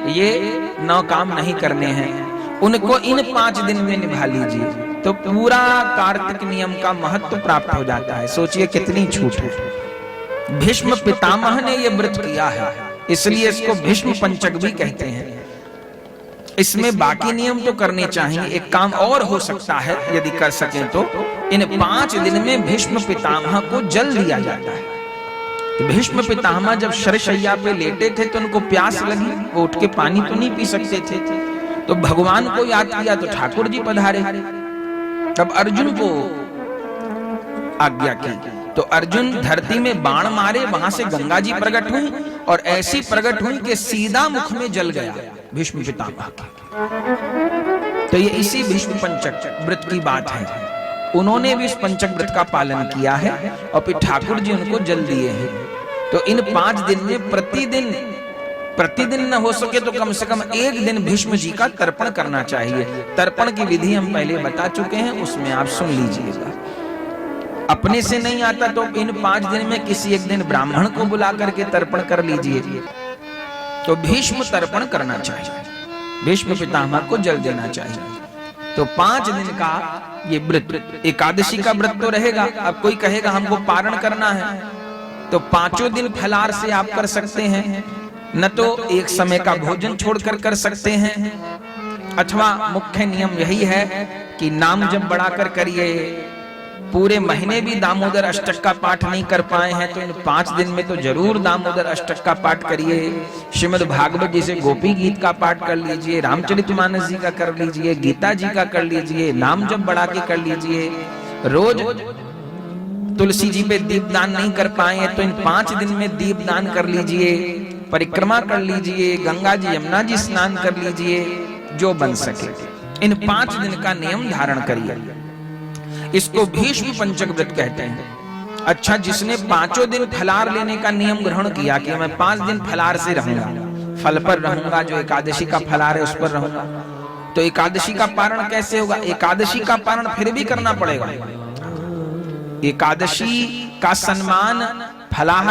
ये 9 काम नहीं करने हैं, उनको इन 5 दिन में निभा लीजिए, तो पूरा कार्तिक नियम का महत्व प्राप्त हो जाता है। सोचिए कितनी छूट है। भीष्म पितामह ने यह व्रत किया है, इसलिए इसको भीष्म पंचक भी कहते हैं। इसमें बाकी नियम तो करने चाहिए, एक काम और हो सकता है यदि कर सकें तो इन 5 दिन में भीष्म पितामह को जल दिया जाता है। तो भीष्म पितामह जब शरशैया पे लेटे थे तो उनको प्यास लगी, वो उठ के पानी तो नहीं पी सकते थे, तो भगवान को याद किया तो ठाकुर जी पधारे। तब अर्जुन को आज्ञा की, तो अर्जुन धरती में बाण मारे, वहां से गंगा जी प्रकट हुई और ऐसी प्रकट हुई कि सीधा मुख में जल गया भीष्म पितामह के। तो ये इसी भीष्म पंचक व्रत की बात है। उन्होंने भी इस पंचक व्रत का पालन किया है और फिर ठाकुर जी उनको जल दिए हैं। तो इन 5 दिन में प्रतिदिन न हो सके तो कम से कम एक दिन भीष्म जी का तर्पण करना चाहिए। तर्पण की विधि हम पहले बता चुके हैं, उसमें आप सुन लीजिएगा। अपने से नहीं आता तो इन 5 दिन में किसी एक दिन ब्राह्मण को बुला करके तर्पण कर लीजिए। तो भीष्म तर्पण करना चाहिए, भीष्म पितामह को जल देना चाहिए। तो 5 दिन का ये व्रत, एकादशी का व्रत तो रहेगा। अब कोई कहेगा हमको पारण करना है, तो 5 दिन फलाहार से आप कर सकते हैं, न तो एक समय का भोजन छोड़कर कर सकते हैं, अथवा मुख्य नियम यही है कि नाम जब बढ़ाकर करिए। पूरे महीने भी दामोदर अष्टक का पाठ नहीं कर पाए हैं तो इन 5 दिन में तो जरूर दामोदर अष्टक का पाठ करिए। श्रीमद् भागवत जैसे गोपी गीत का पाठ कर लीजिए, रामचरितमानस जी का कर लीजिए, गीता जी का कर लीजिए, नाम जब बढ़ा के कर लीजिए। रोज तुलसी जी पे दीपदान नहीं कर पाए हैं तो इन 5 दिन में दीपदान कर लीजिए, परिक्रमा कर लीजिए, गंगा जी यमुना जी स्नान कर लीजिए, जो बन सके। इन 5 दिन का नियम धारण करिए। इसको भीष्म पंचक व्रत कहते हैं। अच्छा, जिसने 5 दिन फलाहार लेने का नियम ग्रहण किया कि मैं 5 दिन फलाहार से रहूंगा, फल पर रहूंगा, जो एकादशी का फलाहार है उस पर रहूंगा, तो एकादशी का पारण कैसे होगा? एकादशी का पारण फिर भी करना पड़ेगा। एकादशी का सम्मान फलाहार